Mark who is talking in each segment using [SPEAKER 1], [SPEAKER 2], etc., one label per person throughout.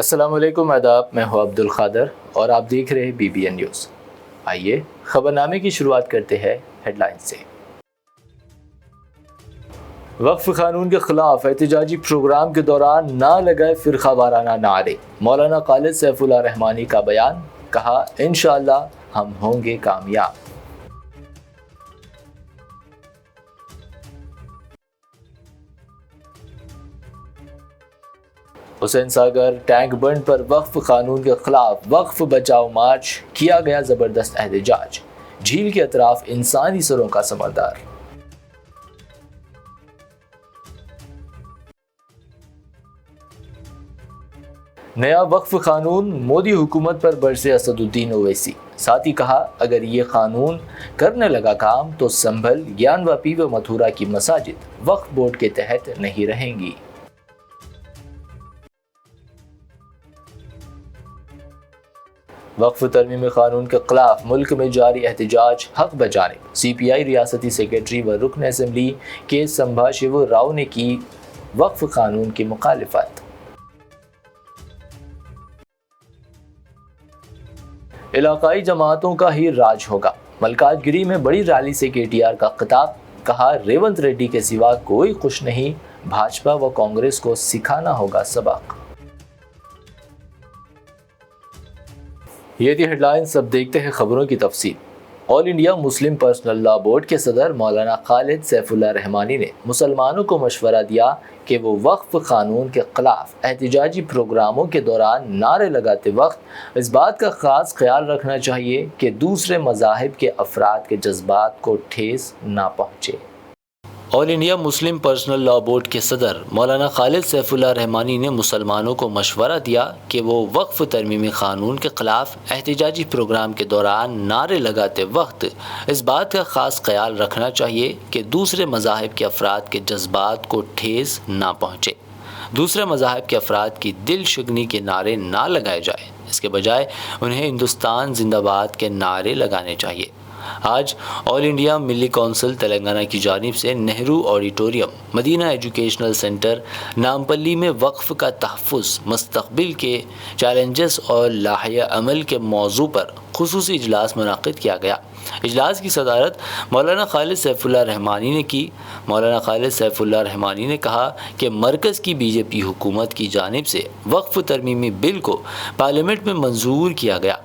[SPEAKER 1] السلام علیکم، آداب۔ میں ہوں عبد القادر اور آپ دیکھ رہے ہیں BBN نیوز۔ آئیے خبرنامے کی شروعات کرتے ہیں ہیڈ لائن سے۔ وقف قانون کے خلاف احتجاجی پروگرام کے دوران نہ لگائے فرقہ وارانہ نعرے۔ مولانا خالد سیف اللہ رحمانی کا بیان، کہا انشاءاللہ ہم ہوں گے کامیاب۔ حسین ساگر ٹینک بند پر وقف قانون کے خلاف وقف بچاؤ مارچ، کیا گیا زبردست احتجاج۔ جھیل کے اطراف انسانی سروں کا سمندر۔ نیا وقف قانون، مودی حکومت پر برسے اسد الدین اویسی۔ ساتھ ہی کہا اگر یہ قانون کرنے لگا کام تو سنبھل، گیان واپی و متھورا کی مساجد وقف بورڈ کے تحت نہیں رہیں گی۔ وقف ترمیمی قانون کے خلاف ملک میں جاری احتجاج حق بجانب۔ CPI ریاستی سیکریٹری و رکن اسمبلی کے سمبھا شیو راؤ نے کی وقف قانون کی مخالفت۔ علاقائی جماعتوں کا ہی راج ہوگا۔ ملکاج گری میں بڑی ریلی سے KTR کا خطاب، کہا ریونت ریڈی کے سوا کوئی خوش نہیں، بھاجپا و کانگریس کو سکھانا ہوگا سبق۔ یہ تھی ہیڈ لائنز، اب دیکھتے ہیں خبروں کی تفصیل۔ آل انڈیا مسلم پرسنل لا بورڈ کے صدر مولانا خالد سیف اللہ رحمانی نے مسلمانوں کو مشورہ دیا کہ وہ وقف قانون کے خلاف احتجاجی پروگراموں کے دوران نعرے لگاتے وقت اس بات کا خاص خیال رکھنا چاہیے کہ دوسرے مذاہب کے افراد کے جذبات کو ٹھیس نہ پہنچے۔ آل انڈیا مسلم پرسنل لا بورڈ کے صدر مولانا خالد سیف اللہ رحمانی نے مسلمانوں کو مشورہ دیا کہ وہ وقف ترمیمی قانون کے خلاف احتجاجی پروگرام کے دوران نعرے لگاتے وقت اس بات کا خاص خیال رکھنا چاہیے کہ دوسرے مذاہب کے افراد کے جذبات کو ٹھیس نہ پہنچے۔ دوسرے مذاہب کے افراد کی دل شکنی کے نعرے نہ لگائے جائیں، اس کے بجائے انہیں ہندوستان زندہ باد کے نعرے لگانے چاہیے۔ آج آل انڈیا ملی کونسل تلنگانہ کی جانب سے نہرو آڈیٹوریم، مدینہ ایجوکیشنل سینٹر، نامپلی میں وقف کا تحفظ، مستقبل کے چیلنجز اور لائحہ عمل کے موضوع پر خصوصی اجلاس منعقد کیا گیا۔ اجلاس کی صدارت مولانا خالد سیف اللہ رحمانی نے کی۔ مولانا خالد سیف اللہ رحمانی نے کہا کہ مرکز کی BJP حکومت کی جانب سے وقف ترمیمی بل کو پارلیمنٹ میں منظور کیا گیا۔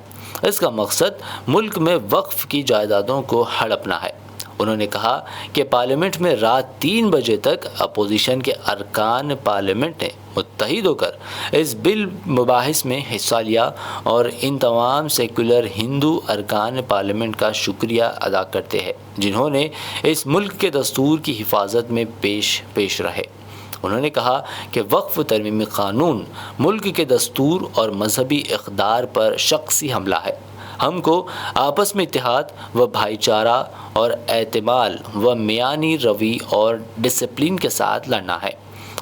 [SPEAKER 1] اس کا مقصد ملک میں وقف کی جائیدادوں کو ہڑپنا ہے۔ انہوں نے کہا کہ پارلیمنٹ میں رات 3 بجے تک اپوزیشن کے ارکان پارلیمنٹ نے متحد ہو کر اس بل مباحث میں حصہ لیا اور ان تمام سیکولر ہندو ارکان پارلیمنٹ کا شکریہ ادا کرتے ہیں جنہوں نے اس ملک کے دستور کی حفاظت میں پیش رہے۔ انہوں نے کہا کہ وقف ترمیمی قانون ملک کے دستور اور مذہبی اقدار پر شخصی حملہ ہے۔ ہم کو آپس میں اتحاد و بھائی چارہ اور اعتماد و میانی روی اور ڈسپلن کے ساتھ لڑنا ہے۔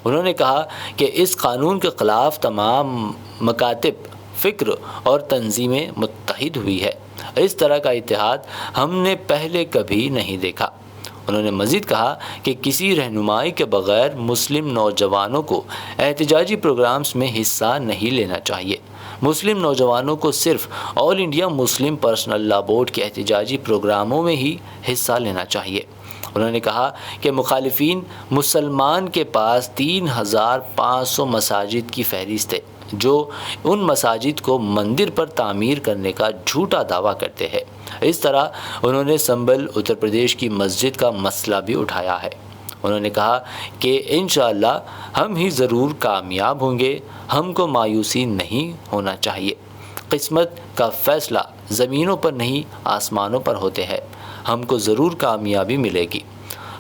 [SPEAKER 1] انہوں نے کہا کہ اس قانون کے خلاف تمام مکاتب فکر اور تنظیمیں متحد ہوئی ہے۔ اس طرح کا اتحاد ہم نے پہلے کبھی نہیں دیکھا۔ انہوں نے مزید کہا کہ کسی رہنمائی کے بغیر مسلم نوجوانوں کو احتجاجی پروگرامز میں حصہ نہیں لینا چاہیے۔ مسلم نوجوانوں کو صرف آل انڈیا مسلم پرسنل لا بورڈ کے احتجاجی پروگراموں میں ہی حصہ لینا چاہیے۔ انہوں نے کہا کہ مخالفین مسلمان کے پاس 3500 مساجد کی فہرست ہے جو ان مساجد کو مندر پر تعمیر کرنے کا جھوٹا دعویٰ کرتے ہیں۔ اس طرح انہوں نے سنبھل اتر پردیش کی مسجد کا مسئلہ بھی اٹھایا ہے۔ انہوں نے کہا کہ انشاءاللہ ہم ہی ضرور کامیاب ہوں گے، ہم کو مایوسی نہیں ہونا چاہیے۔ قسمت کا فیصلہ زمینوں پر نہیں آسمانوں پر ہوتے ہیں، ہم کو ضرور کامیابی ملے گی۔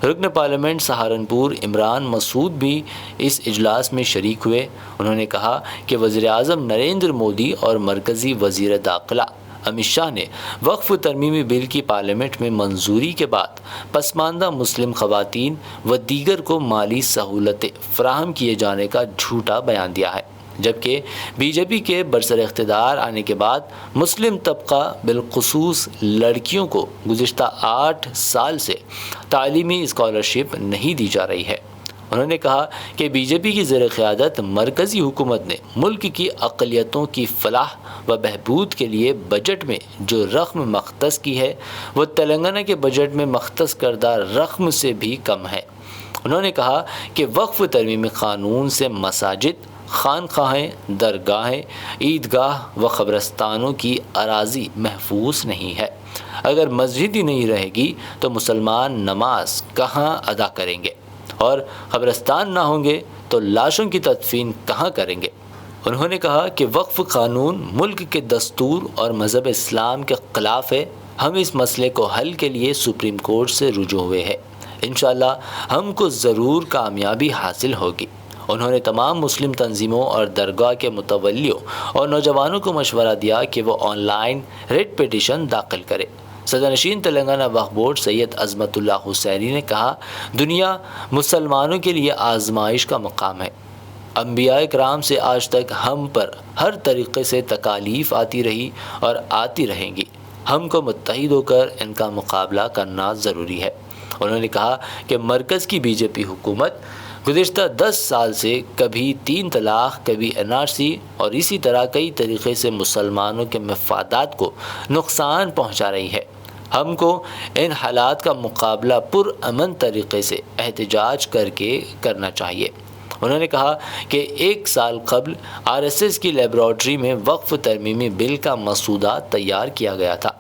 [SPEAKER 1] رکن پارلیمنٹ سہارنپور عمران مسعود بھی اس اجلاس میں شریک ہوئے۔ انہوں نے کہا کہ وزیر اعظم نریندر مودی اور مرکزی وزیر داخلہ امت شاہ نے وقف ترمیمی بل کی پارلیمنٹ میں منظوری کے بعد پسماندہ مسلم خواتین و دیگر کو مالی سہولتیں فراہم کیے جانے کا جھوٹا بیان دیا ہے، جبکہ BJP کے برسر اقتدار آنے کے بعد مسلم طبقہ بالخصوص لڑکیوں کو گزشتہ 8 سال سے تعلیمی اسکالرشپ نہیں دی جا رہی ہے۔ انہوں نے کہا کہ بی جے پی کی زیر قیادت مرکزی حکومت نے ملک کی اقلیتوں کی فلاح و بہبود کے لیے بجٹ میں جو رقم مختص کی ہے وہ تلنگانہ کے بجٹ میں مختص کردہ رقم سے بھی کم ہے۔ انہوں نے کہا کہ وقف ترمیمی قانون سے مساجد، خانقاہیں، درگاہیں، عیدگاہ و قبرستانوں کی اراضی محفوظ نہیں ہے۔ اگر مسجد ہی نہیں رہے گی تو مسلمان نماز کہاں ادا کریں گے، اور قبرستان نہ ہوں گے تو لاشوں کی تدفین کہاں کریں گے۔ انہوں نے کہا کہ وقف قانون ملک کے دستور اور مذہب اسلام کے خلاف ہے۔ ہم اس مسئلے کو حل کے لیے سپریم کورٹ سے رجوع ہوئے ہیں۔ انشاءاللہ ہم کو ضرور کامیابی حاصل ہوگی۔ انہوں نے تمام مسلم تنظیموں اور درگاہ کے متولیوں اور نوجوانوں کو مشورہ دیا کہ وہ آن لائن ریٹ پیٹیشن داخل کرے۔ صدر نشین تلنگانہ وقف بورڈ سید عظمت اللہ حسینی نے کہا، دنیا مسلمانوں کے لیے آزمائش کا مقام ہے۔ انبیاء کرام سے آج تک ہم پر ہر طریقے سے تکالیف آتی رہی اور آتی رہیں گی۔ ہم کو متحد ہو کر ان کا مقابلہ کرنا ضروری ہے۔ انہوں نے کہا کہ مرکز کی بی جے پی حکومت گزشتہ 10 سال سے کبھی 3 طلاق، کبھی NRC اور اسی طرح کئی طریقے سے مسلمانوں کے مفادات کو نقصان پہنچا رہی ہے۔ ہم کو ان حالات کا مقابلہ پرامن طریقے سے احتجاج کر کے کرنا چاہیے۔ انہوں نے کہا کہ 1 سال قبل RSS کی لیبارٹری میں وقف ترمیمی بل کا مسودہ تیار کیا گیا تھا۔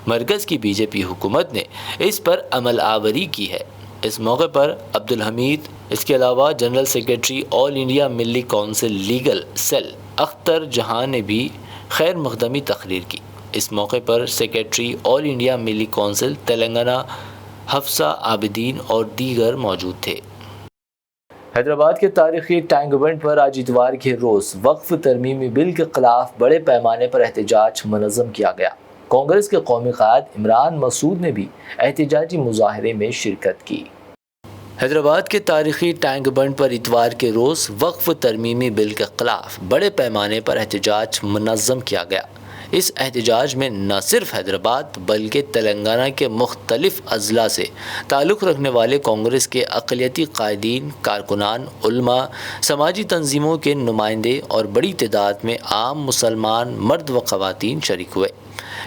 [SPEAKER 1] مرکز کی بی جے پی حکومت نے اس پر عمل آوری کی ہے۔ اس موقع پر عبدالحمید، اس کے علاوہ جنرل سیکریٹری آل انڈیا ملی کونسل لیگل سیل اختر جہاں نے بھی خیر مقدمی تقریر کی۔ اس موقع پر سیکریٹری آل انڈیا ملی کونسل تلنگانہ حفصہ عابدین اور دیگر موجود تھے۔ حیدرآباد کے تاریخی ٹینک بنڈ پر آج اتوار کے روز وقف ترمیمی بل کے خلاف بڑے پیمانے پر احتجاج منظم کیا گیا۔ کانگریس کے قومی قائد عمران مسعود نے بھی احتجاجی مظاہرے میں شرکت کی۔ حیدرآباد کے تاریخی ٹینک بنڈ پر اتوار کے روز وقف ترمیمی بل کے خلاف بڑے پیمانے پر احتجاج منظم کیا گیا۔ اس احتجاج میں نہ صرف حیدرآباد بلکہ تلنگانہ کے مختلف اضلاع سے تعلق رکھنے والے کانگریس کے اقلیتی قائدین، کارکنان، علماء، سماجی تنظیموں کے نمائندے اور بڑی تعداد میں عام مسلمان مرد و خواتین شریک ہوئے۔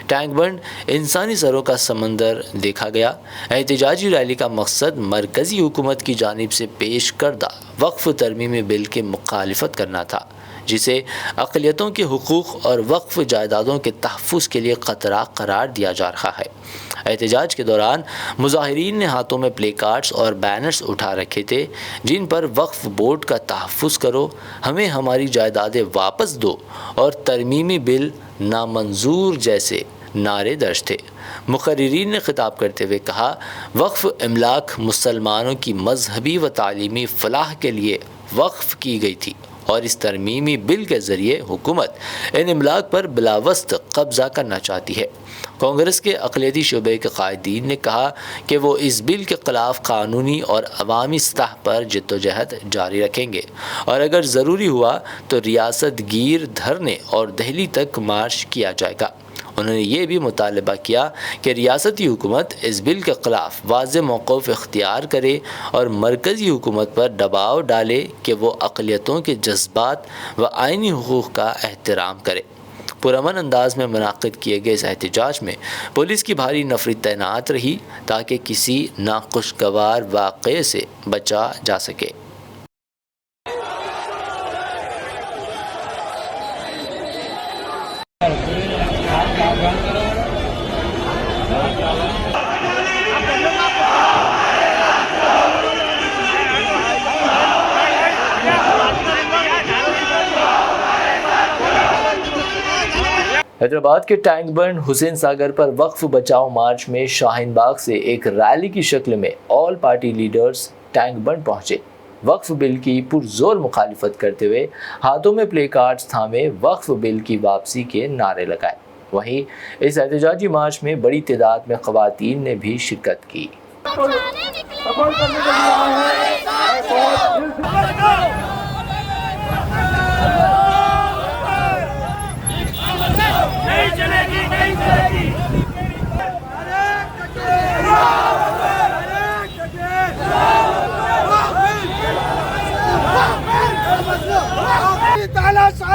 [SPEAKER 1] ٹینک بنڈ انسانی سروں کا سمندر دیکھا گیا۔ احتجاجی ریلی کا مقصد مرکزی حکومت کی جانب سے پیش کردہ وقف ترمیمی بل کی مخالفت کرنا تھا، جسے اقلیتوں کے حقوق اور وقف جائیدادوں کے تحفظ کے لیے خطرہ قرار دیا جا رہا ہے۔ احتجاج کے دوران مظاہرین نے ہاتھوں میں پلے کارڈز اور بینرز اٹھا رکھے تھے جن پر وقف بورڈ کا تحفظ کرو، ہمیں ہماری جائیدادیں واپس دو اور ترمیمی بل نامنظور جیسے نعرے درج تھے۔ مقررین نے خطاب کرتے ہوئے کہا، وقف املاک مسلمانوں کی مذہبی و تعلیمی فلاح کے لیے وقف کی گئی تھی اور اس ترمیمی بل کے ذریعے حکومت ان املاک پر بلاوسط قبضہ کرنا چاہتی ہے۔ کانگریس کے اقلیتی شعبے کے قائدین نے کہا کہ وہ اس بل کے خلاف قانونی اور عوامی سطح پر جدوجہد جاری رکھیں گے اور اگر ضروری ہوا تو ریاست گیر دھرنے اور دہلی تک مارچ کیا جائے گا۔ انہوں نے یہ بھی مطالبہ کیا کہ ریاستی حکومت اس بل کے خلاف واضح موقف اختیار کرے اور مرکزی حکومت پر دباؤ ڈالے کہ وہ اقلیتوں کے جذبات و آئینی حقوق کا احترام کرے۔ پرامن انداز میں منعقد کیے گئے اس احتجاج میں پولیس کی بھاری نفری تعینات رہی تاکہ کسی ناخوشگوار واقعے سے بچا جا سکے۔ حیدرآباد کے ٹینک بنڈ حسین ساگر پر وقف بچاؤ مارچ میں شاہین باغ سے ایک ریلی کی شکل میں آل پارٹی لیڈرز ٹینک بنڈ پہنچے۔ وقف بل کی پرزور مخالفت کرتے ہوئے ہاتھوں میں پلے کارڈز تھامے وقف بل کی واپسی کے نعرے لگائے۔ وہیں اس احتجاجی مارچ میں بڑی تعداد میں خواتین نے بھی شرکت کی۔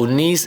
[SPEAKER 1] 19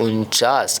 [SPEAKER 1] 49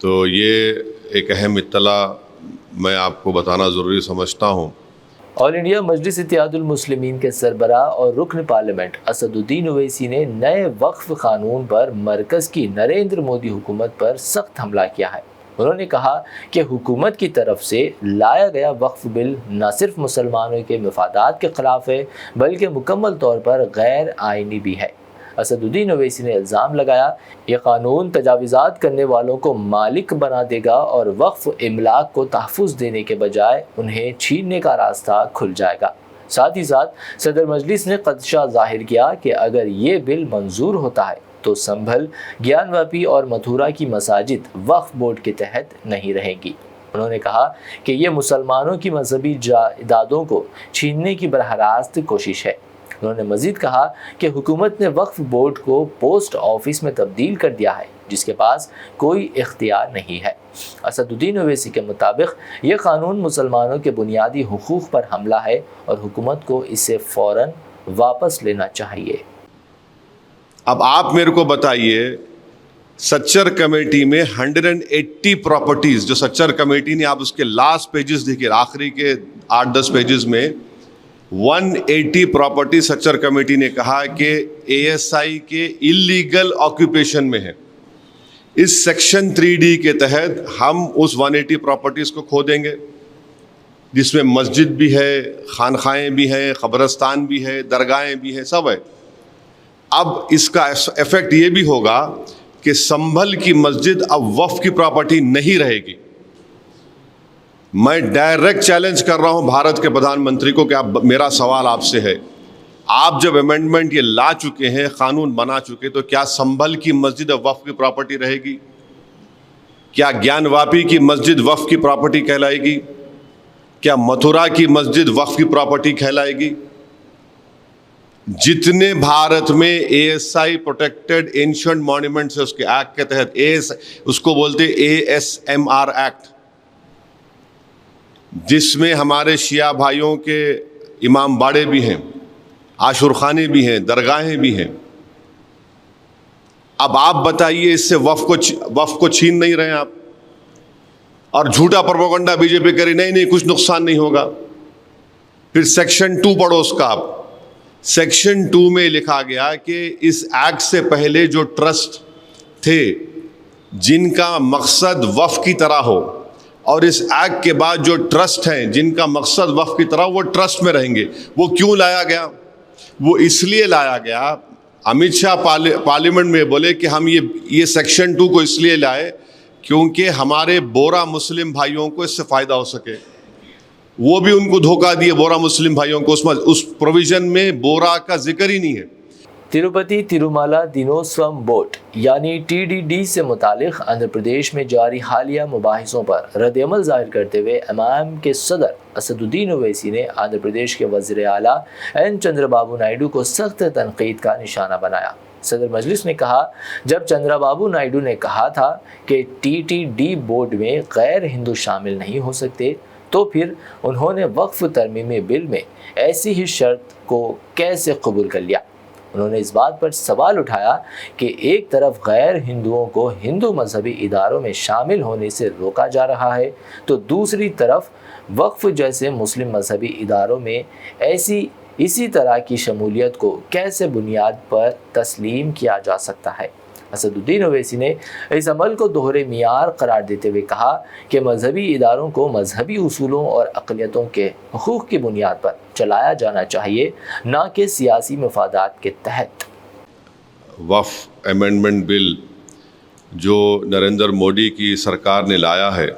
[SPEAKER 2] تو یہ ایک اہم اطلاع میں آپ کو بتانا ضروری سمجھتا ہوں۔
[SPEAKER 1] آل انڈیا مجلس اتحاد المسلمین کے سربراہ اور رکن پارلیمنٹ اسد الدین اویسی نے نئے وقف قانون پر مرکز کی نریندر مودی حکومت پر سخت حملہ کیا ہے۔ انہوں نے کہا کہ حکومت کی طرف سے لایا گیا وقف بل نہ صرف مسلمانوں کے مفادات کے خلاف ہے بلکہ مکمل طور پر غیر آئینی بھی ہے۔ اسد الدین اویسی نے الزام لگایا یہ قانون تجاوزات کرنے والوں کو مالک بنا دے گا اور وقف املاک کو تحفظ دینے کے بجائے انہیں چھیننے کا راستہ کھل جائے گا۔ ساتھ ہی ساتھ صدر مجلس نے خدشہ ظاہر کیا کہ اگر یہ بل منظور ہوتا ہے تو سنبھل، گیان واپی اور متھورا کی مساجد وقف بورڈ کے تحت نہیں رہیں گی۔ انہوں نے کہا کہ یہ مسلمانوں کی مذہبی جائیدادوں کو چھیننے کی براہ راست کوشش ہے۔ انہوں نے مزید کہا کہ حکومت نے وقف بورڈ کو پوسٹ آفس میں تبدیل کر دیا ہے جس کے پاس کوئی اختیار نہیں ہے۔ اسد الدین اویسی کے مطابق یہ قانون مسلمانوں کے بنیادی حقوق پر حملہ ہے اور حکومت کو اسے فوراً واپس لینا چاہیے۔
[SPEAKER 2] اب آپ میرے کو بتائیے، سچر کمیٹی میں 180 پراپرٹیز جو سچر کمیٹی نے، آپ اس کے لاسٹ پیجز دیکھیے، آخری کے 8-10 پیجز میں 180 پراپرٹی سچر کمیٹی نے کہا کہ اے ایس آئی کے اللیگل آکوپیشن میں ہے۔ اس سیکشن 3D کے تحت ہم اس 180 پراپرٹیز کو کھو دیں گے، جس میں مسجد بھی ہے، خانقاہیں بھی ہیں، قبرستان بھی ہے، درگاہیں بھی ہیں، سب ہے۔ اب اس کا ایفیکٹ یہ بھی ہوگا کہ سنبھل کی مسجد اب وقف کی پراپرٹی نہیں رہے گی۔ میں ڈائریکٹ چیلنج کر رہا ہوں بھارت کے پردھان منتری کو کہ میرا سوال آپ سے ہے، آپ جب امینڈمنٹ یہ لا چکے ہیں، قانون بنا چکے، تو کیا سنبھل کی مسجد اب وقف کی پراپرٹی رہے گی؟ کیا گیان واپی کی مسجد وقف کی پراپرٹی کہلائے گی؟ کیا متھورا کی مسجد وقف کی پراپرٹی کہلائے گی؟ جتنے بھارت میں A S I protected ancient monuments ہے، اس کے ایکٹ کے تحت اس کو بولتے ASMR ایکٹ، جس میں ہمارے شیعہ بھائیوں کے امام باڑے بھی ہیں، عاشور خانے بھی ہیں، درگاہیں بھی ہیں۔ اب آپ بتائیے، اس سے وقف کو چھین نہیں رہے آپ، اور جھوٹا پروپیگنڈا بی جے پی کری نہیں کچھ نقصان نہیں ہوگا۔ پھر سیکشن 2 پڑھو اس کا آپ۔ سیکشن 2 میں لکھا گیا کہ اس ایکٹ سے پہلے جو ٹرسٹ تھے جن کا مقصد وقف کی طرح ہو، اور اس ایکٹ کے بعد جو ٹرسٹ ہیں جن کا مقصد وقف کی طرح، وہ ٹرسٹ میں رہیں گے۔ وہ کیوں لایا گیا؟ وہ اس لیے لایا گیا، امت شاہ پارلیمنٹ میں بولے کہ ہم یہ سیکشن 2 کو اس لیے لائے کیونکہ ہمارے بورا مسلم بھائیوں کو اس سے فائدہ ہو سکے۔ وہ بھی ان کو دھوکہ دیے بورا مسلم بھائیوں کو، اس پروویژن میں بورا کا ذکر ہی نہیں ہے۔
[SPEAKER 1] تروپتی ترومالا دینوسوم بورڈ یعنی TDD سے متعلق آندھرا پردیش میں جاری حالیہ مباحثوں پر رد عمل ظاہر کرتے ہوئے امام کے صدر اسد الدین اویسی نے آندھرا پردیش کے وزیر اعلیٰ این چندرا بابو نائیڈو کو سخت تنقید کا نشانہ بنایا۔ صدر مجلس نے کہا، جب چندرا بابو نائیڈو نے کہا تھا کہ TTD بورڈ میں غیر ہندو شامل نہیں ہو سکتے، تو پھر انہوں نے وقف ترمیمی بل میں ایسی ہی شرط کو کیسے قبول کر لیا؟ انہوں نے اس بات پر سوال اٹھایا کہ ایک طرف غیر ہندوؤں کو ہندو مذہبی اداروں میں شامل ہونے سے روکا جا رہا ہے، تو دوسری طرف وقف جیسے مسلم مذہبی اداروں میں اسی طرح کی شمولیت کو کیسے بنیاد پر تسلیم کیا جا سکتا ہے؟ اسد الدین اویسی نے اس عمل کو دوہرے معیار قرار دیتے ہوئے کہا کہ مذہبی اداروں کو مذہبی اصولوں اور اقلیتوں کے حقوق کی بنیاد پر چلایا جانا چاہیے، نہ کہ سیاسی مفادات کے تحت۔
[SPEAKER 2] وقف امینڈمنٹ بل جو نریندر مودی کی سرکار نے لایا ہے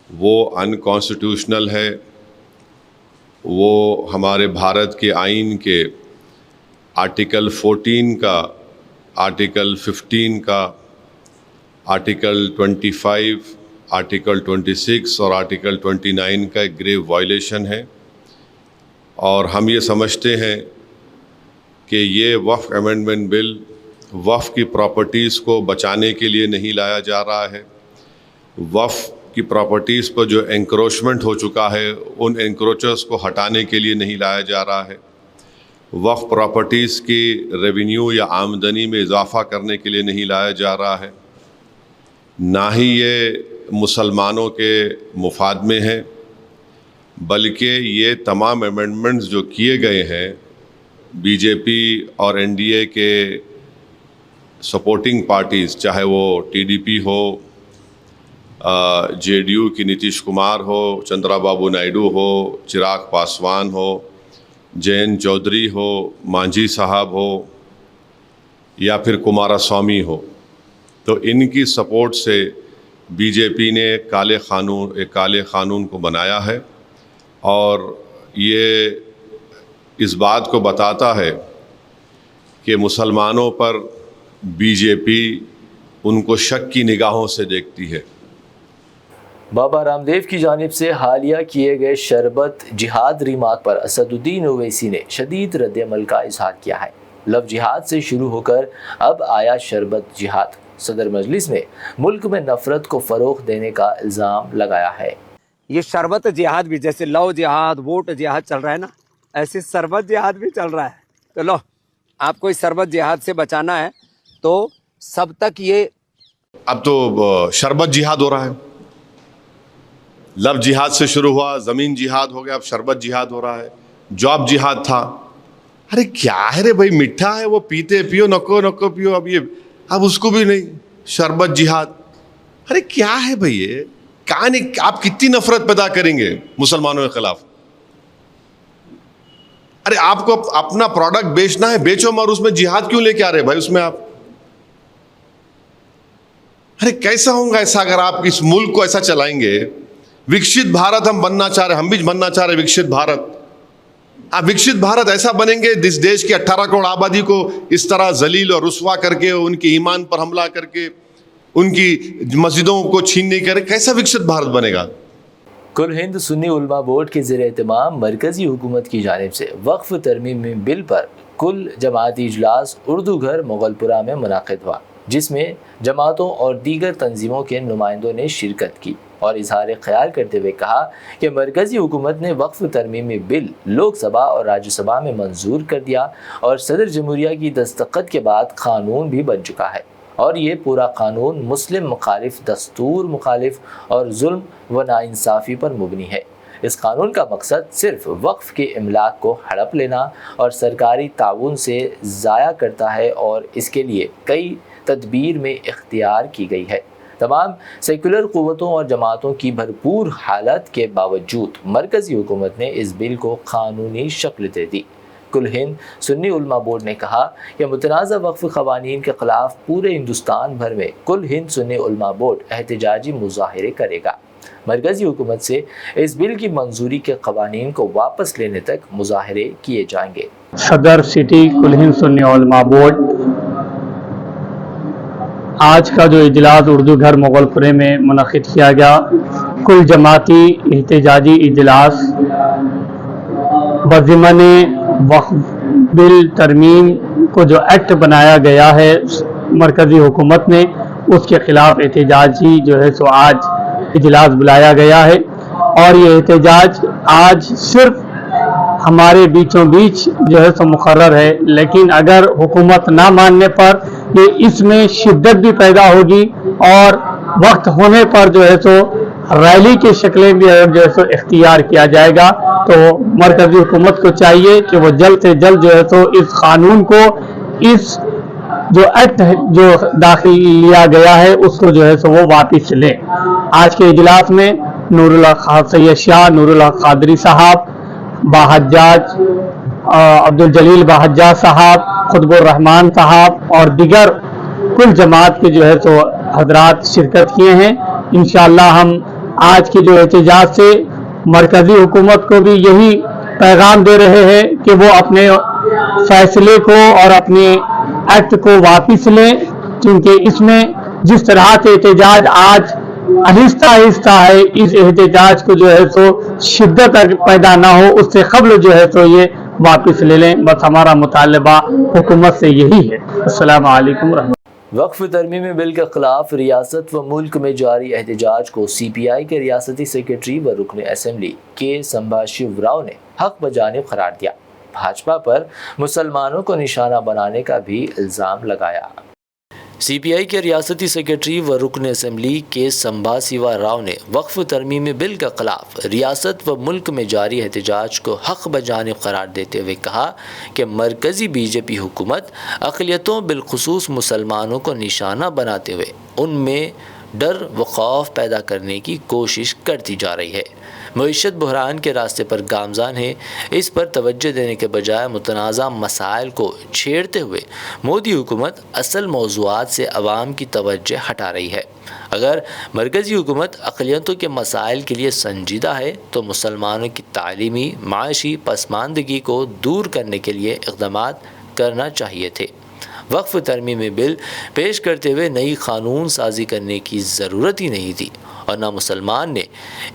[SPEAKER 2] وہ انکانسٹیٹیوشنل ہے۔ وہ ہمارے بھارت کے آئین کے آرٹیکل 14 کا، آرٹیکل 15 کا، آرٹیکل 25، آرٹیکل 26 اور آرٹیکل 29 کا ایک گریو وائلیشن ہے، اور ہم یہ سمجھتے ہیں کہ یہ وقف امینڈمنٹ بل وقف کی پراپرٹیز کو بچانے کے لیے نہیں لایا جا رہا ہے۔ وقف کی پراپرٹیز پر جو انکروچمنٹ ہو چکا ہے ان انکروچرز کو ہٹانے کے لیے نہیں لایا جا رہا ہے۔ وقف پراپرٹیز کی ریونیو یا آمدنی میں اضافہ کرنے کے لیے نہیں لایا جا رہا ہے۔ نہ ہی یہ مسلمانوں کے مفاد میں ہے، بلکہ یہ تمام امینڈمنٹس جو کیے گئے ہیں بی جے پی اور این ڈی اے کے سپورٹنگ پارٹیز، چاہے وہ T D P who, J D you کی نتیش کمار ہو، چندرا بابو نائیڈو ہو، چراغ پاسوان ہو، جین چودھری ہو، مانجھی صاحب ہو یا پھر کمارا سوامی ہو، تو ان کی سپورٹ سے بی جے پی نے ایک کالے قانون کو بنایا ہے، اور یہ اس بات کو بتاتا ہے کہ مسلمانوں پر بی جے پی ان کو شک کی نگاہوں سے دیکھتی ہے۔
[SPEAKER 1] بابا رام دیو کی جانب سے حالیہ کیے گئے شربت جہاد ریمارک پر اسد الدین اویسی نے شدید رد عمل کا اظہار کیا ہے۔ لو جہاد سے شروع ہو کر اب آیا شربت جہاد۔ صدر مجلس نے ملک میں نفرت کو فروغ دینے کا الزام لگایا ہے۔
[SPEAKER 3] یہ شربت جہاد بھی، جیسے لو جہاد ووٹ جہاد چل رہا ہے نا، ایسے شربت جہاد بھی چل رہا ہے۔ تو لو، آپ کو اس شربت جہاد سے بچانا ہے تو سب تک یہ
[SPEAKER 2] اب تو شربت جہاد ہو رہا ہے، لو جہاد سے شروع ہوا، زمین جہاد ہو گیا، اب شربت جہاد ہو رہا ہے۔ جاب جہاد تھا، ارے کیا ہے رے بھائی، میٹھا ہے وہ پیتے پیو، نکو پیو، اب اس کو بھی نہیں، شربت جہاد۔ ارے کیا ہے بھائی یہ، آپ کتنی نفرت پیدا کریں گے مسلمانوں کے خلاف؟ ارے آپ کو اپنا پروڈکٹ بیچنا ہے، بیچو، مگر اس میں جہاد کیوں لے کے آ رہے بھائی اس میں آپ؟ ارے کیسا ہوں گا ایسا اگر آپ اس ملک کو ایسا چلائیں گے؟ وکشت بھارت ہم بننا چاہ رہے ہیں، ہم بھی بننا چاہ رہے ہیں وکشت بھارت۔ آپ وکشت بھارت ایسا بنیں گے جس دیش کی 18 کروڑ آبادی کو اس طرح ذلیل اور رسوا کر کے، ان کے ایمان پر حملہ کر کے، ان کی مسجدوں کو چھیننے کرے، کیسا وکشت بھارت بنے گا؟
[SPEAKER 1] کل ہند سنی علماء بورڈ کے زیر اہتمام مرکزی حکومت کی جانب سے وقف ترمیمی بل پر کل جماعتی اجلاس اردو گھر مغل پورہ میں منعقد ہوا، جس میں جماعتوں اور دیگر تنظیموں کے نمائندوں نے شرکت کی اور اظہار خیال کرتے ہوئے کہا کہ مرکزی حکومت نے وقف ترمیمی بل لوک سبھا اور راجیہ سبھا میں منظور کر دیا اور صدر جمہوریہ کی دستخط کے بعد قانون بھی بن چکا ہے، اور یہ پورا قانون مسلم مخالف، دستور مخالف اور ظلم و ناانصافی پر مبنی ہے۔ اس قانون کا مقصد صرف وقف کے املاک کو ہڑپ لینا اور سرکاری تعاون سے ضائع کرتا ہے، اور اس کے لیے کئی تدبیر میں اختیار کی گئی ہے۔ تمام سیکولر قوتوں اور جماعتوں کی بھرپور حالت کے باوجود مرکزی حکومت نے اس بل کو قانونی شکل دے دی۔ کل ہند سنی علماء بورڈ نے کہا کہ متنازع وقف قوانین کے خلاف پورے ہندوستان بھر میں کل ہند سنی علماء بورڈ احتجاجی مظاہرے کرے گا۔ مرکزی حکومت سے اس بل کی منظوری کے قوانین کو واپس لینے تک مظاہرے کیے جائیں گے۔
[SPEAKER 4] صدر سٹی کل ہند سنی علماء بورڈ آج کا جو اجلاس اردو گھر مغل پورے میں منعقد کیا گیا، کل جماعتی احتجاجی اجلاس بضمن وقف بل ترمیم کو جو ایکٹ بنایا گیا ہے مرکزی حکومت نے، اس کے خلاف احتجاجی جو ہے سو آج اجلاس بلایا گیا ہے، اور یہ احتجاج آج صرف ہمارے بیچوں بیچ جو ہے سو مقرر ہے، لیکن اگر حکومت نہ ماننے پر یہ اس میں شدت بھی پیدا ہوگی، اور وقت ہونے پر جو ہے سو ریلی کی شکلیں بھی جو ہے سو اختیار کیا جائے گا۔ تو مرکزی حکومت کو چاہیے کہ وہ جلد سے جلد جو ہے سو اس قانون کو، اس جو ایکٹ جو داخل لیا گیا ہے اس کو جو ہے سو وہ واپس لے۔ آج کے اجلاس میں نور اللہ سید شاہ نور اللہ قادری صاحب، باحجاج عبدالجلیل باحجاج صاحب، قطب الرحمان صاحب اور دیگر کل جماعت کے جو ہے سو حضرات شرکت کیے ہیں۔ انشاءاللہ ہم آج کی جو احتجاج سے مرکزی حکومت کو بھی یہی پیغام دے رہے ہیں کہ وہ اپنے فیصلے کو اور اپنے ایکٹ کو واپس لیں، کیونکہ اس میں جس طرح سے احتجاج آج آہستہ آہستہ ہے، اس احتجاج کو جو ہے سو شدت پیدا نہ ہو، اس سے قبل جو ہے سو یہ واپس لے لیں۔ بس ہمارا مطالبہ حکومت سے یہی ہے۔ السلام علیکم ورحمۃ اللہ۔
[SPEAKER 1] وقف ترمیمی بل کے خلاف ریاست و ملک میں جاری احتجاج کو سی پی آئی کے ریاستی سیکریٹری و رکن اسمبلی کے سمباشیو راؤ نے حق بجانب قرار دیا۔ بھاجپا پر مسلمانوں کو نشانہ بنانے کا بھی الزام لگایا۔ سی پی آئی کے ریاستی سیکرٹری و رکن اسمبلی کے سمبھا سیوا راؤ نے وقف ترمیمی بل کے خلاف ریاست و ملک میں جاری احتجاج کو حق بجانب قرار دیتے ہوئے کہا کہ مرکزی بی جے پی حکومت اقلیتوں بالخصوص مسلمانوں کو نشانہ بناتے ہوئے ان میں ڈر و خوف پیدا کرنے کی کوشش کرتی جا رہی ہے، معیشت بحران کے راستے پر گامزن ہے۔ اس پر توجہ دینے کے بجائے متنازع مسائل کو چھیڑتے ہوئے مودی حکومت اصل موضوعات سے عوام کی توجہ ہٹا رہی ہے۔ اگر مرکزی حکومت اقلیتوں کے مسائل کے لیے سنجیدہ ہے تو مسلمانوں کی تعلیمی معاشی پسماندگی کو دور کرنے کے لیے اقدامات کرنا چاہیے تھے۔ وقف ترمیمی بل پیش کرتے ہوئے نئی قانون سازی کرنے کی ضرورت ہی نہیں تھی اور نہ مسلمان نے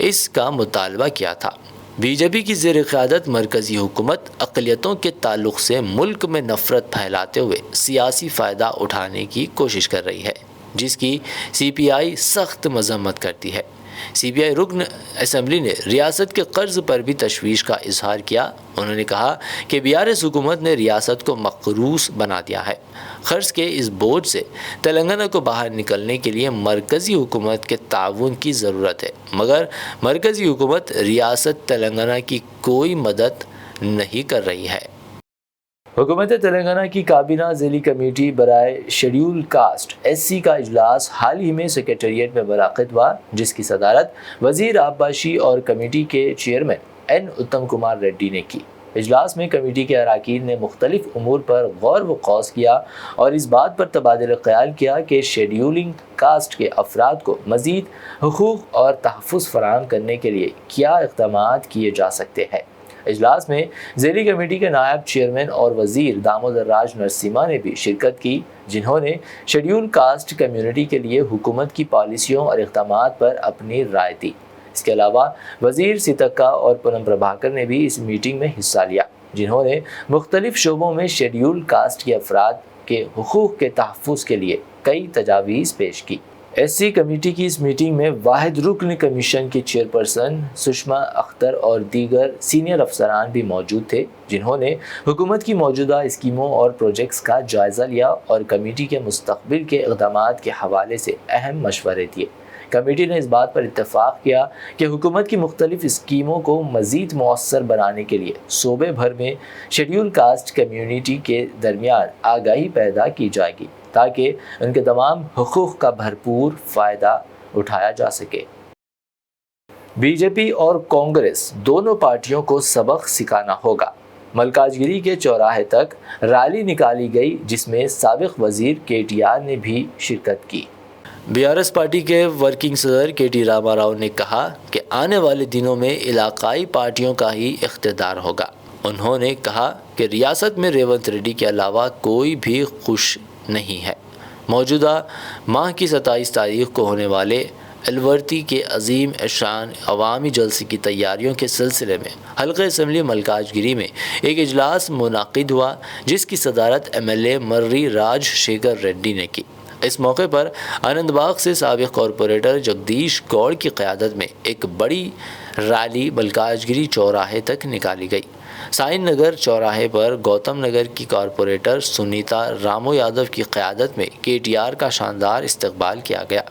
[SPEAKER 1] اس کا مطالبہ کیا تھا۔ بی جے پی کی زیر قیادت مرکزی حکومت اقلیتوں کے تعلق سے ملک میں نفرت پھیلاتے ہوئے سیاسی فائدہ اٹھانے کی کوشش کر رہی ہے، جس کی سی پی آئی سخت مذمت کرتی ہے۔ سی پی آئی رکن اسمبلی نے ریاست کے قرض پر بھی تشویش کا اظہار کیا۔ انہوں نے کہا کہ بی آر ایس حکومت نے ریاست کو مقروض بنا دیا ہے۔ قرض کے اس بوجھ سے تلنگانہ کو باہر نکلنے کے لیے مرکزی حکومت کے تعاون کی ضرورت ہے، مگر مرکزی حکومت ریاست تلنگانہ کی کوئی مدد نہیں کر رہی ہے۔ حکومت تلنگانہ کی کابینہ ذیلی کمیٹی برائے شیڈیول کاسٹ ایس سی کا اجلاس حال ہی میں سیکریٹریٹ میں منعقد ہوا، جس کی صدارت وزیر آبپاشی اور کمیٹی کے چیئرمین این اتم کمار ریڈی نے کی۔ اجلاس میں کمیٹی کے اراکین نے مختلف امور پر غور و خوض کیا اور اس بات پر تبادلہ خیال کیا کہ شیڈیولنگ کاسٹ کے افراد کو مزید حقوق اور تحفظ فراہم کرنے کے لیے کیا اقدامات کیے جا سکتے ہیں۔ اجلاس میں ذیلی کمیٹی کے نائب چیئرمین اور وزیر دامودر راج نرسمہا نے بھی شرکت کی، جنہوں نے شیڈیول کاسٹ کمیونٹی کے لیے حکومت کی پالیسیوں اور اقدامات پر اپنی رائے دی۔ اس کے علاوہ وزیر سیتکا اور پونم پربھاکر نے بھی اس میٹنگ میں حصہ لیا، جنہوں نے مختلف شعبوں میں شیڈیول کاسٹ کے افراد کے حقوق کے تحفظ کے لیے کئی تجاویز پیش کی۔ ایس سی کمیٹی کی اس میٹنگ میں واحد رکن کمیشن کی چیئرپرسن سشما اختر اور دیگر سینئر افسران بھی موجود تھے، جنہوں نے حکومت کی موجودہ اسکیموں اور پروجیکٹس کا جائزہ لیا اور کمیٹی کے مستقبل کے اقدامات کے حوالے سے اہم مشورے دیے۔ کمیٹی نے اس بات پر اتفاق کیا کہ حکومت کی مختلف اسکیموں کو مزید مؤثر بنانے کے لیے صوبے بھر میں شیڈیول کاسٹ کمیونٹی کے درمیان آگاہی پیدا کی جائے گی تاکہ ان کے تمام حقوق کا بھرپور فائدہ اٹھایا جا سکے۔ بی جے پی اور کانگریس دونوں پارٹیوں کو سبق سکھانا ہوگا۔ ملکاج گری کے چوراہے تک ریلی نکالی گئی، جس میں سابق وزیر کے ٹی آر نے بھی شرکت کی۔ بی آر ایس پارٹی کے ورکنگ صدر کے ٹی راما راؤ نے کہا کہ آنے والے دنوں میں علاقائی پارٹیوں کا ہی اقتدار ہوگا۔ انہوں نے کہا کہ ریاست میں ریونت ریڈی کے علاوہ کوئی بھی خوش نہیں ہے۔ موجودہ ماہ کی 27 تاریخ کو ہونے والے الورتی کے عظیم الشان عوامی جلسے کی تیاریوں کے سلسلے میں حلقہ اسمبلی ملکاج گری میں ایک اجلاس منعقد ہوا، جس کی صدارت M L A Marri Raj Shekhar Reddy نے کی۔ اس موقع پر آنند باغ سے سابق کارپوریٹر جگدیش گوڑ کی قیادت میں ایک بڑی ریلی ملکاج گری چوراہے تک نکالی گئی۔ سائن نگر چوراہے پر گوتم نگر کی کارپوریٹر سنیتا رامو یادو کی قیادت میں کے ٹی آر کا شاندار استقبال کیا گیا۔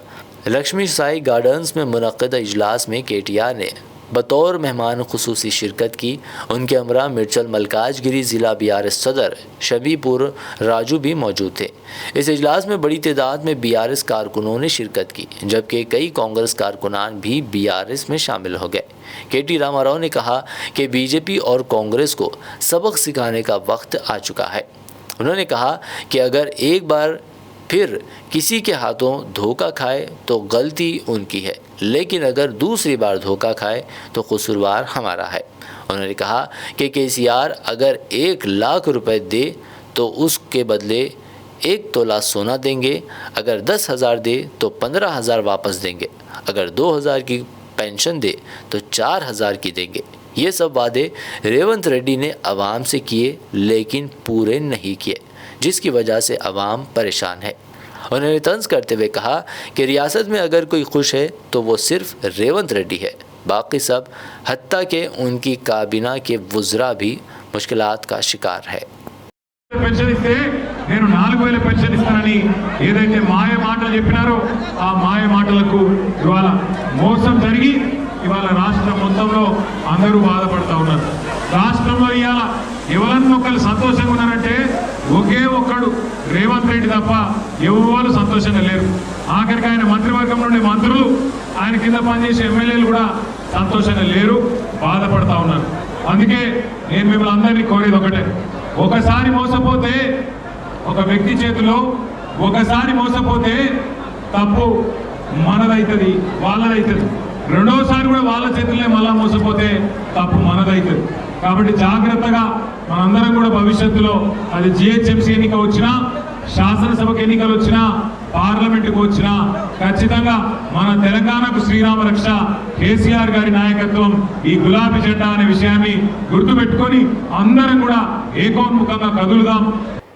[SPEAKER 1] لکشمی سائی گارڈنز میں منعقدہ اجلاس میں کے ٹی آر نے بطور مہمان خصوصی شرکت کی۔ ان کے ہمراہ مرچل ملکاج گری ضلع بی آر ایس صدر شبی پور راجو بھی موجود تھے۔ اس اجلاس میں بڑی تعداد میں بی آر ایس کارکنوں نے شرکت کی، جبکہ کئی کانگریس کارکنان بھی بی آر ایس میں شامل ہو گئے۔ کے ٹی راما راؤ نے کہا کہ بی جے پی اور کانگریس کو سبق سکھانے کا وقت آ چکا ہے۔ انہوں نے کہا کہ اگر ایک بار پھر کسی کے ہاتھوں دھوکہ کھائے تو غلطی ان کی ہے، لیکن اگر دوسری بار دھوکہ کھائے تو قصوروار ہمارا ہے۔ انہوں نے کہا کہ کے سی آر اگر 1 لاکھ روپے دے تو اس کے بدلے 1 تولہ سونا دیں گے، اگر 10,000 دے تو 15,000 واپس دیں گے، اگر 2,000 کی پینشن دے تو 4,000 کی دیں گے۔ یہ سب وعدے ریونت ریڈی نے عوام سے کیے لیکن پورے نہیں کیے، جس کی وجہ سے عوام پریشان ہے۔ انہوں نے طنز کرتے ہوئے کہا کہ ریاست میں اگر کوئی خوش ہے تو وہ صرف ریونت ریڈی ہے، باقی سب حتیٰ کہ ان کی کابینہ کے وزراء بھی مشکلات کا شکار ہے۔
[SPEAKER 5] నేను 4000 పెన్షన్ ఇస్తానని ఏదైతే మాయ మాటలు చెప్పినారో ఆ మాయ మాటలకు ఇవాళ మోసం జరిగి ఇవాళ రాష్ట్రం మొత్తంలో అందరూ బాధపడతా ఉన్నారు. రాష్ట్రంలో ఇవాళ ఎవరన్నా ఒకళ్ళు సంతోషంగా ఉన్నారంటే ఒకే ఒక్కడు రేవంత్ రెడ్డి తప్ప ఎవరు సంతోషంగా లేరు. ఆఖరికి ఆయన మంత్రివర్గం నుండి మంత్రులు, ఆయన కింద పనిచేసే ఎమ్మెల్యేలు కూడా సంతోషంగా లేరు, బాధపడతా ఉన్నారు. అందుకే నేను మిమ్మల్ని అందరినీ కోరేది ఒకటే, ఒకసారి మోసపోతే ఒక వ్యక్తి చేతిలో ఒకసారి మోసపోతే తప్పు మనదైతుంది, వాళ్ళదైతుంది. రెండోసారి కూడా వాళ్ళ చేతుల్లో మళ్ళా మోసపోతే తప్పు మనదైతుంది. కాబట్టి జాగ్రత్తగా మనందరం కూడా భవిష్యత్తులో అది జిహెచ్ఎంసీ ఎన్నిక వచ్చినా, శాసనసభకు ఎన్నికలు వచ్చినా, పార్లమెంటుకు వచ్చినా ఖచ్చితంగా మన తెలంగాణకు శ్రీరామ రక్ష కేసీఆర్ గారి నాయకత్వం, ఈ గులాబీ జెండా అనే విషయాన్ని గుర్తుపెట్టుకొని అందరం కూడా ఏకోన్ముఖంగా కదులుదాం.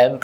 [SPEAKER 1] M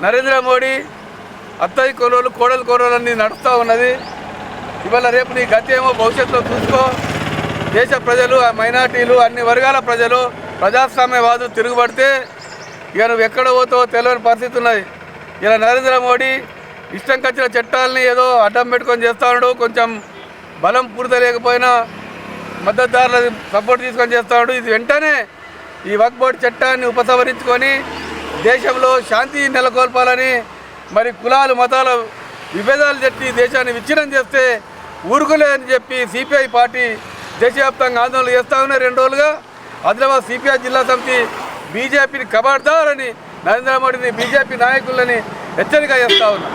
[SPEAKER 6] నరేంద్ర మోడీ అత్తయ్య కొరోలు కోడలు కొరోలన్నీ నడుస్తూ ఉన్నది. ఇవాళ రేపు నీ గతి ఏమో భవిష్యత్తులో చూసుకో. దేశ ప్రజలు, మైనార్టీలు, అన్ని వర్గాల ప్రజలు ప్రజాస్వామ్యవాదులు తిరుగుబడితే ఇక నువ్వు ఎక్కడ పోతావో తెలియని పరిస్థితి ఉన్నది. ఇలా నరేంద్ర మోడీ ఇష్టం వచ్చిన చట్టాలని ఏదో అడ్డం పెట్టుకొని చేస్తూ ఉన్నాడు. కొంచెం బలం పూర్త లేకపోయినా మద్దతుదారుల సపోర్ట్ తీసుకొని చేస్తూ ఉన్నాడు. ఇది వెంటనే ఈ వక్ఫ్ బోర్డు చట్టాన్ని ఉపసంహరించుకొని దేశంలో శాంతి నెలకొల్పాలని, మరి కులాలు మతాల విభేదాలు చెప్పి దేశాన్ని విచ్ఛిన్నం చేస్తే ఊరుకోలేదని చెప్పి సిపిఐ పార్టీ దేశవ్యాప్తంగా ఆందోళన చేస్తూ ఉన్నాయి. 2 రోజులుగా ఆదిలాబాద్ సిపిఐ జిల్లా సమితి బీజేపీని కబార్దారని నరేంద్ర మోడీని బీజేపీ నాయకులని హెచ్చరిక చేస్తూ ఉన్నారు.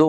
[SPEAKER 1] 2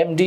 [SPEAKER 1] MD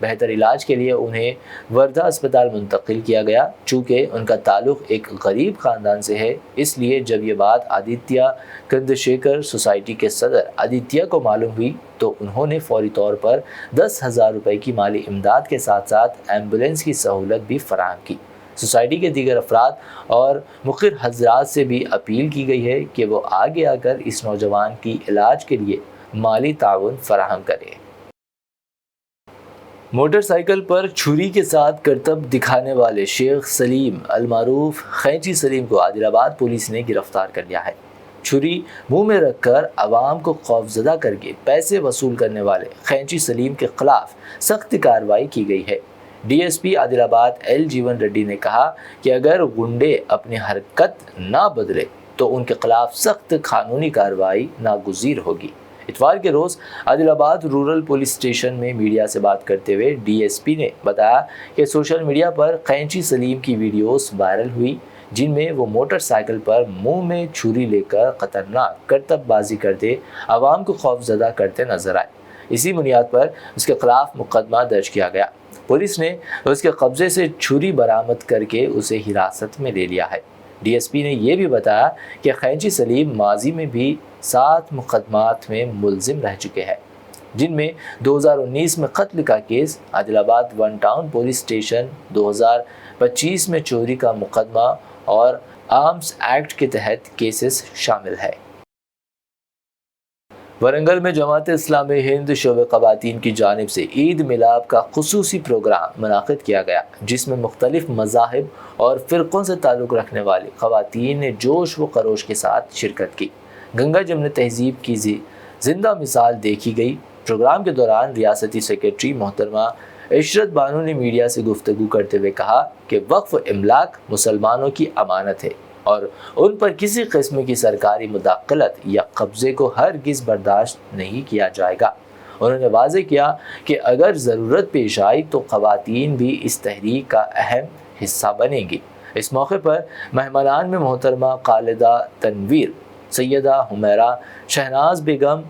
[SPEAKER 1] بہتر علاج کے لیے انہیں وردھا اسپتال منتقل کیا گیا۔ چونکہ ان کا تعلق ایک غریب خاندان سے ہے، اس لیے جب یہ بات آدتیہ چندرشیکھر سوسائٹی کے صدر آدتیہ کو معلوم ہوئی تو انہوں نے فوری طور پر 10,000 روپے کی مالی امداد کے ساتھ ساتھ ایمبولینس کی سہولت بھی فراہم کی۔ سوسائٹی کے دیگر افراد اور مقر حضرات سے بھی اپیل کی گئی ہے کہ وہ آگے آ کر اس نوجوان کی علاج کے لیے مالی تعاون فراہم کریں۔ موٹر سائیکل پر چھری کے ساتھ کرتب دکھانے والے شیخ سلیم المعروف خینچی سلیم کو عادل آباد پولیس نے گرفتار کر لیا ہے۔ چھری منہ میں رکھ کر عوام کو خوفزدہ کر کے پیسے وصول کرنے والے خینچی سلیم کے خلاف سخت کارروائی کی گئی ہے۔ ڈی ایس پی عادل آباد ایل جیون ریڈی نے کہا کہ اگر گنڈے اپنی حرکت نہ بدلے تو ان کے خلاف سخت قانونی کارروائی ناگزیر ہوگی۔ اتوار کے روز عادل آباد رورل پولیس اسٹیشن میں میڈیا سے بات کرتے ہوئے ڈی ایس پی نے بتایا کہ سوشل میڈیا پر خینچی سلیم کی ویڈیوز وائرل ہوئی جن میں وہ موٹر سائیکل پر منہ میں چھری لے کر خطرناک کرتب بازی کرتے عوام کو خوفزدہ کرتے نظر آئے۔ اسی بنیاد پر اس کے خلاف مقدمہ درج کیا گیا۔ پولیس نے اس کے قبضے سے چھری برآمد کر کے اسے حراست میں لے لیا ہے۔ ڈی ایس پی نے یہ بھی بتایا کہ خینچی سلیم ماضی میں بھی 7 مقدمات میں ملزم رہ چکے ہیں، جن میں 2019 میں قتل کا کیس، عادل آباد 1 ٹاؤن پولیس اسٹیشن 2025 میں چوری کا مقدمہ اور آرمز ایکٹ کے تحت کیسز شامل ہے۔ ورنگل میں جماعت اسلامی ہند شعبہ خواتین کی جانب سے عید میلاد کا خصوصی پروگرام منعقد کیا گیا، جس میں مختلف مذاہب اور فرقوں سے تعلق رکھنے والی خواتین نے جوش و خروش کے ساتھ شرکت کی۔ گنگا جمن تہذیب کی زندہ مثال دیکھی گئی۔ پروگرام کے دوران ریاستی سیکریٹری محترمہ عشرت بانو نے میڈیا سے گفتگو کرتے ہوئے کہا کہ وقف املاک مسلمانوں کی امانت ہے اور ان پر کسی قسم کی سرکاری مداخلت یا قبضے کو ہرگز برداشت نہیں کیا جائے گا۔ انہوں نے واضح کیا کہ اگر ضرورت پیش آئی تو خواتین بھی اس تحریک کا اہم حصہ بنیں گی۔ اس موقع پر مہمانان میں محترمہ خالدہ تنویر، سیدہ حمیرہ شہناز بیگم،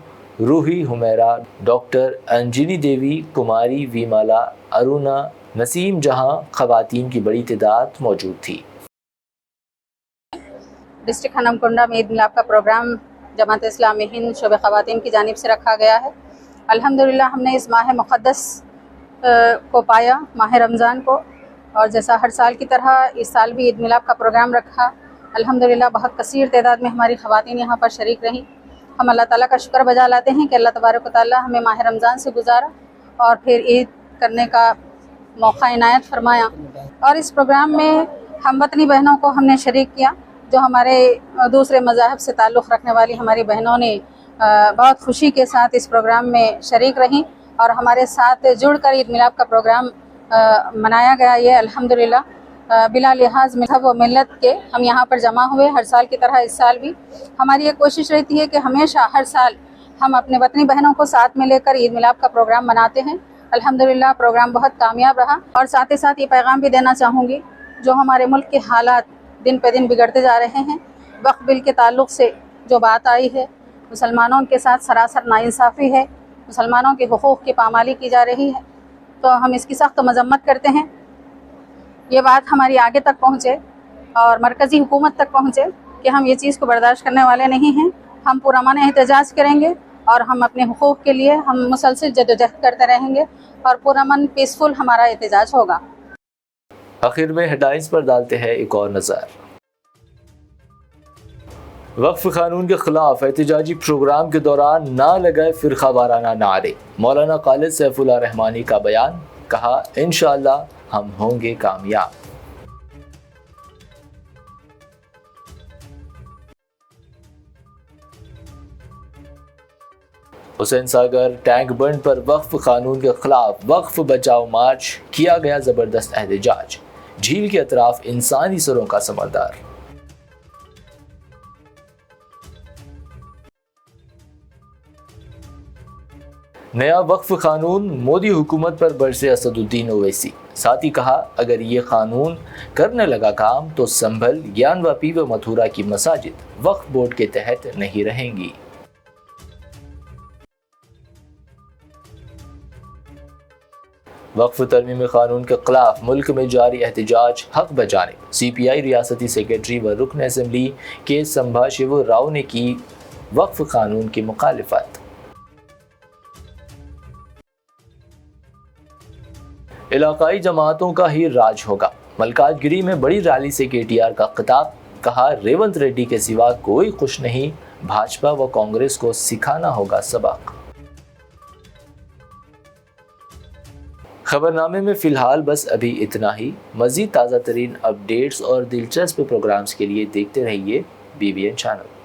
[SPEAKER 1] روحی حمیرہ، ڈاکٹر انجنی دیوی، کماری ویمالا، ارونا، نسیم جہاں خواتین کی بڑی تعداد موجود تھی۔
[SPEAKER 7] ڈسٹرکٹ ہنم کنڈا میں عید میلاد کا پروگرام جماعت اسلامی ہند شعبہ خواتین کی جانب سے رکھا گیا ہے۔ الحمدللہ ہم نے اس ماہ مقدس کو پایا، ماہ رمضان کو، اور جیسا ہر سال کی طرح اس سال بھی عید میلاد کا پروگرام رکھا۔ الحمدللہ بہت کثیر تعداد میں ہماری خواتین یہاں پر شریک رہیں۔ ہم اللہ تعالیٰ کا شکر بجا لاتے ہیں کہ اللہ تبارک و تعالیٰ ہمیں ماہ رمضان سے گزارا اور پھر عید کرنے کا موقع عنایت فرمایا۔ اور اس پروگرام میں ہم وطنی بہنوں کو ہم نے شریک کیا، جو ہمارے دوسرے مذاہب سے تعلق رکھنے والی ہماری بہنوں نے بہت خوشی کے ساتھ اس پروگرام میں شریک رہیں اور ہمارے ساتھ جڑ کر عید میلاد کا پروگرام منایا گیا۔ یہ الحمدللہ بلا لحاظ مذہب و ملت کے ہم یہاں پر جمع ہوئے، ہر سال کی طرح اس سال بھی ہماری یہ کوشش رہتی ہے کہ ہمیشہ ہر سال ہم اپنے وطنی بہنوں کو ساتھ میں لے کر عید میلاد کا پروگرام مناتے ہیں۔ الحمدللہ پروگرام بہت کامیاب رہا، اور ساتھ ہی ساتھ یہ پیغام بھی دینا چاہوں گی، جو ہمارے ملک کے حالات دن پہ دن بگڑتے جا رہے ہیں، وقف بل کے تعلق سے جو بات آئی ہے، مسلمانوں کے ساتھ سراسر ناانصافی ہے، مسلمانوں کے حقوق کی پامالی کی جا رہی ہے، تو ہم اس کی سخت مذمت کرتے ہیں۔ یہ بات ہماری آگے تک پہنچے اور مرکزی حکومت تک پہنچے کہ ہم یہ چیز کو برداشت کرنے والے نہیں ہیں۔ ہم پرامن احتجاج کریں گے اور ہم اپنے حقوق کے لیے ہم مسلسل جدوجہد کرتے رہیں گے اور پرامن پیسفل ہمارا احتجاج ہوگا۔
[SPEAKER 1] آخر میں ہیڈلائنز پر ڈالتے ہیں ایک اور نظر۔ وقف قانون کے خلاف احتجاجی پروگرام کے دوران نہ لگائے فرقہ وارانہ نعرے، مولانا خالد سیف اللہ رحمانی کا بیان، کہا انشاءاللہ ہم ہوں گے کامیاب۔ حسین ساگر ٹینک بنڈ پر وقف قانون کے خلاف وقف بچاؤ مارچ، کیا گیا زبردست احتجاج، جھیل کے اطراف انسانی سروں کا سمندر۔ نیا وقف قانون، مودی حکومت پر برسے اسد الدین اویسی، ساتھ ہی کہا اگر یہ قانون کرنے لگا کام تو سنبھل، گیان واپی و متھورا کی مساجد وقف بورڈ کے تحت نہیں رہیں گی۔ وقف ترمیمی قانون کے خلاف ملک میں جاری احتجاج حق بجانب سی پی آئی ریاستی سیکریٹری و رکن اسمبلی کے سمبھا شیو راؤ نے کی وقف قانون کی مخالفت۔ علاقائی جماعتوں کا ہی راج ہوگا، ملکاج گری میں بڑی ریلی سے کے ٹی آر کا خطاب، کہا ریونت ریڈی کے سوا کوئی خوش نہیں، بھاجپا و کانگریس کو سکھانا ہوگا سبق۔ خبر نامے میں فی الحال بس ابھی اتنا ہی۔ مزید تازہ ترین اپڈیٹس اور دلچسپ پروگرامز کے لیے دیکھتے رہیے BBN چینل۔